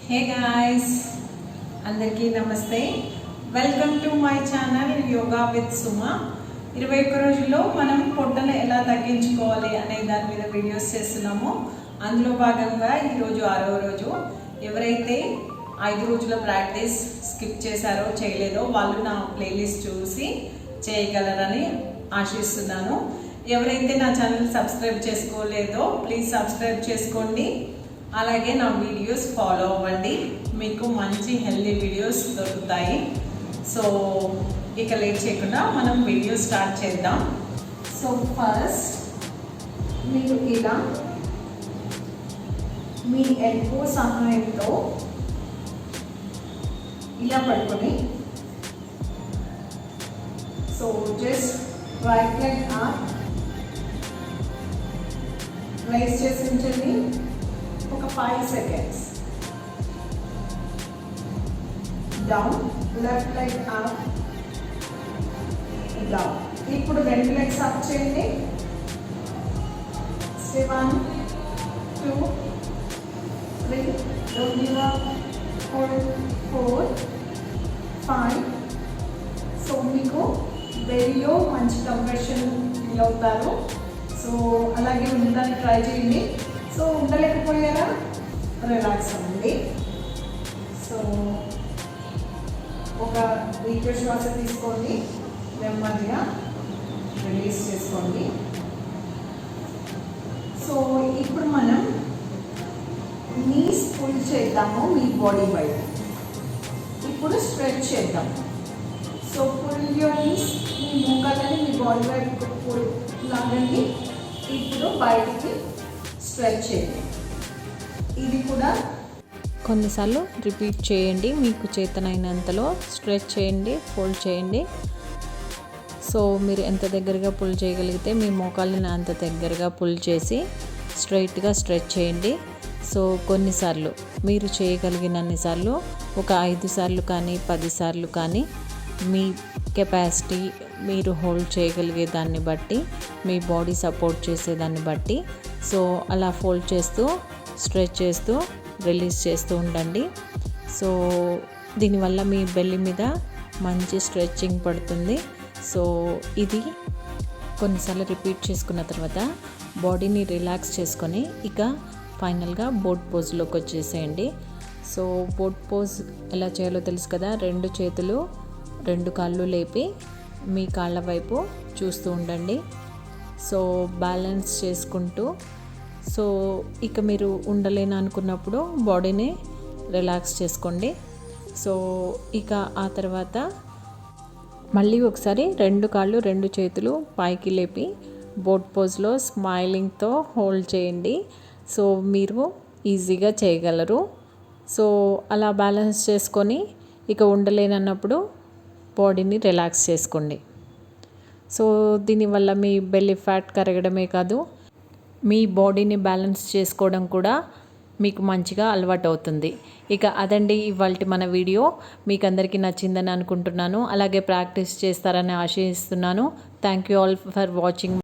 Hey guys, అందరికీ నమస్తే. Welcome to my channel yoga with Suma. 21 రోజుల్లో మనం పొట్టను ఎలా తగ్గించుకోవాలి అనే దాని మీద వీడియోస్ చేస్తున్నాము. అందులో భాగంగా ఈరోజు 6వ రోజు. ఎవరైతే 5 రోజుల ప్రాక్టీస్ స్కిప్ చేశారో చేయలేదో వాళ్ళు నా ప్లేలిస్ట్ చూసి చేయగలరని ఆశిస్తున్నాను. ఎవరైతే నా ఛానల్ సబ్స్క్రైబ్ చేసుకోలేదో ప్లీజ్ సబ్స్క్రైబ్ చేసుకోండి. అలాగే నా వీడియోస్ ఫాలో అవ్వండి, మీకు మంచి హెల్దీ వీడియోస్ దొరుకుతాయి. సో ఇక లేట్ చేయకుండా మనం వీడియో స్టార్ట్ చేద్దాం. సో ఫస్ట్ మీరు ఇలా మీ ఎల్బో సహాయంతో ఇలా పడుకొని, so just right leg up rice చేసి ఉంచండి ఒక 5 seconds. Down, left leg up, down. ఇప్పుడు రెండు లెగ్స్ అప్ చేయండి. 1 2 3 don't give up, 4 5. సో మీకు బెల్లీలో మంచి కంప్రెషన్ ఫీల్ అవుతారు. సో అలాగే ఉండడానికి ట్రై చేయండి. సో ఉండలేకపోయారా, రిలాక్స్ అవ్వండి. సో ఒక దీర్ఘ శ్వాస తీసుకోండి, నెమ్మదిగా రిలీజ్ చేసుకోండి. సో ఇప్పుడు మనం నీస్ పుల్ చేద్దాము మీ బాడీ బయట. ఇప్పుడు స్ట్రెచ్ చేద్దాం. సో పుల్ యువర్ నీస్, మీ మోకాళ్ళని మీ బాడీ బయటకు పుల్ లాగండి. ఇప్పుడు బయటికి స్ట్రెచ్ చేయండి. ఇది కూడా కొన్నిసార్లు రిపీట్ చేయండి. మీకు చేతనైనంతలో స్ట్రెచ్ చేయండి, ఫోల్డ్ చేయండి. సో మీరు ఎంత దగ్గరగా పుల్ చేయగలిగితే మీ మోకాళ్ళని అంత దగ్గరగా పుల్ చేసి స్ట్రైట్గా స్ట్రెచ్ చేయండి. సో కొన్నిసార్లు మీరు చేయగలిగినన్నిసార్లు ఒక 5 సార్లు కానీ 10 సార్లు కానీ మీ కెపాసిటీ, మీరు హోల్డ్ చేయగలిగే దాన్ని బట్టి, మీ బాడీ సపోర్ట్ చేసేదాన్ని బట్టి సో అలా ఫోల్డ్ చేస్తూ స్ట్రెచ్ చేస్తూ రిలీజ్ చేస్తూ ఉండండి. సో దీనివల్ల మీ బెల్లి మీద మంచి స్ట్రెచ్చింగ్ పడుతుంది. సో ఇది కొన్నిసార్లు రిపీట్ చేసుకున్న తర్వాత బాడీని రిలాక్స్ చేసుకొని ఇక ఫైనల్గా బోట్ పోజ్లోకి వచ్చేసేయండి. సో బోట్ పోజ్ ఎలా చేయాలో తెలుసు కదా. 2 చేతులు 2 కాళ్ళు లేపి మీ కాళ్ళ వైపు చూస్తూ ఉండండి. సో బ్యాలెన్స్ చేసుకుంటూ, సో ఇక మీరు ఉండలేను అనుకున్నప్పుడు బాడీని రిలాక్స్ చేసుకోండి. సో ఇక ఆ తర్వాత మళ్ళీ ఒకసారి 2 కాళ్ళు 2 చేతులు పైకి లేపి బోట్ పోజ్లో స్మైలింగ్తో హోల్డ్ చేయండి. సో మీరు ఈజీగా చేయగలరు. సో అలా బ్యాలెన్స్ చేసుకొని ఇక ఉండలేనన్నప్పుడు బాడీని రిలాక్స్ చేసుకోండి. సో దీనివల్ల మీ బెల్లీ ఫ్యాట్ కరగడమే కాదు, మీ బాడీని బ్యాలెన్స్ చేసుకోవడం కూడా మీకు మంచిగా అలవాటు అవుతుంది. ఇక అదండి ఇవాల్టి మన వీడియో. మీకు అందరికీ నచ్చిందని అనుకుంటున్నాను. అలాగే ప్రాక్టీస్ చేస్తారని ఆశిస్తున్నాను. Thank you all for watching.